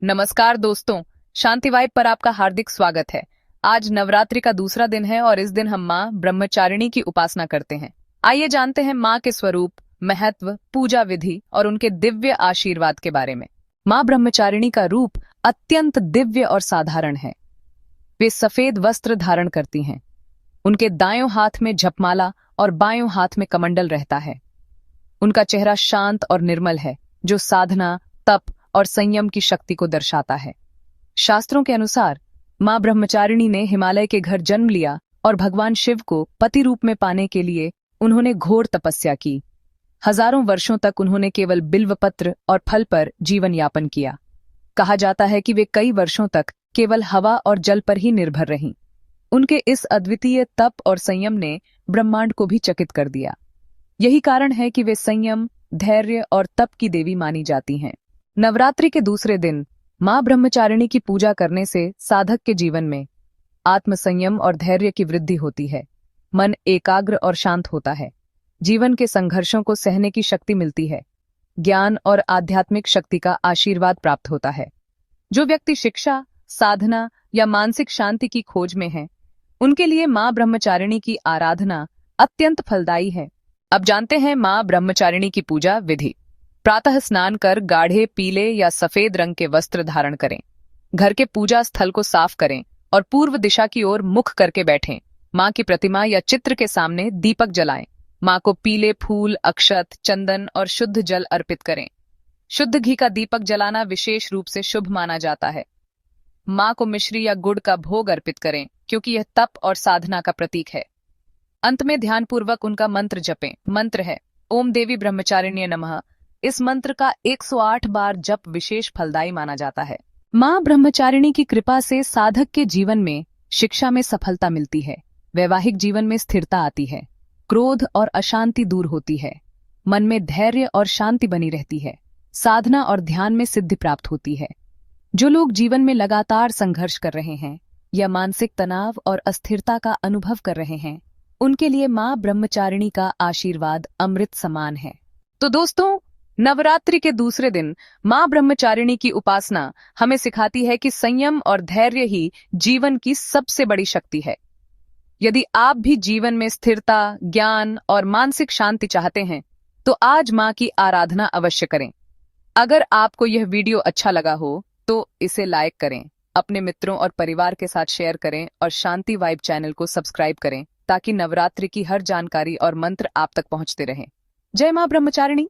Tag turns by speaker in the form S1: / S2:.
S1: नमस्कार दोस्तों, शांति वाइब पर आपका हार्दिक स्वागत है। आज नवरात्रि का दूसरा दिन है और इस दिन हम माँ ब्रह्मचारिणी की उपासना करते हैं। आइए जानते हैं माँ के स्वरूप, महत्व, पूजा विधि और उनके दिव्य आशीर्वाद के बारे में। माँ ब्रह्मचारिणी का रूप अत्यंत दिव्य और साधारण है। वे सफेद वस्त्र धारण करती हैं। उनके दायों हाथ में जपमाला और बायों हाथ में कमंडल रहता है। उनका चेहरा शांत और निर्मल है, जो साधना, तप और संयम की शक्ति को दर्शाता है। शास्त्रों के अनुसार मां ब्रह्मचारिणी ने हिमालय के घर जन्म लिया और भगवान शिव को पति रूप में पाने के लिए उन्होंने घोर तपस्या की। हजारों वर्षों तक उन्होंने केवल बिल्वपत्र और फल पर जीवन यापन किया। कहा जाता है कि वे कई वर्षों तक केवल हवा और जल पर ही निर्भर रहीं। उनके इस अद्वितीय तप और संयम ने ब्रह्मांड को भी चकित कर दिया। यही कारण है कि वे संयम, धैर्य और तप की देवी मानी जाती हैं। नवरात्रि के दूसरे दिन मां ब्रह्मचारिणी की पूजा करने से साधक के जीवन में आत्मसंयम और धैर्य की वृद्धि होती है। मन एकाग्र और शांत होता है। जीवन के संघर्षों को सहने की शक्ति मिलती है। ज्ञान और आध्यात्मिक शक्ति का आशीर्वाद प्राप्त होता है। जो व्यक्ति शिक्षा, साधना या मानसिक शांति की खोज में है, उनके लिए मां ब्रह्मचारिणी की आराधना अत्यंत फलदायी है। अब जानते हैं मां ब्रह्मचारिणी की पूजा विधि। प्रातः स्नान कर गाढ़े पीले या सफेद रंग के वस्त्र धारण करें। घर के पूजा स्थल को साफ करें और पूर्व दिशा की ओर मुख करके बैठें। मां की प्रतिमा या चित्र के सामने दीपक जलाएं। मां को पीले फूल, अक्षत, चंदन और शुद्ध जल अर्पित करें। शुद्ध घी का दीपक जलाना विशेष रूप से शुभ माना जाता है। मां को मिश्री या गुड़ का भोग अर्पित करें, क्योंकि यह तप और साधना का प्रतीक है। अंत में ध्यानपूर्वक उनका मंत्र जपें। मंत्र है ओम देवी ब्रह्मचारिण्ये नमः। इस मंत्र का 108 बार जप विशेष फलदायी माना जाता है। मां ब्रह्मचारिणी की कृपा से साधक के जीवन में शिक्षा में सफलता मिलती है, वैवाहिक जीवन में स्थिरता आती है, क्रोध और अशांति दूर होती है, मन में धैर्य और शांति बनी रहती है, साधना और ध्यान में सिद्धि प्राप्त होती है। जो लोग जीवन में लगातार संघर्ष कर रहे हैं या मानसिक तनाव और अस्थिरता का अनुभव कर रहे हैं, उनके लिए मां ब्रह्मचारिणी का आशीर्वाद अमृत समान है। तो दोस्तों, नवरात्रि के दूसरे दिन मां ब्रह्मचारिणी की उपासना हमें सिखाती है कि संयम और धैर्य ही जीवन की सबसे बड़ी शक्ति है। यदि आप भी जीवन में स्थिरता, ज्ञान और मानसिक शांति चाहते हैं, तो आज मां की आराधना अवश्य करें। अगर आपको यह वीडियो अच्छा लगा हो तो इसे लाइक करें, अपने मित्रों और परिवार के साथ शेयर करें और शांति वाइब चैनल को सब्सक्राइब करें, ताकि नवरात्रि की हर जानकारी और मंत्र आप तक पहुंचते रहें। जय मां ब्रह्मचारिणी।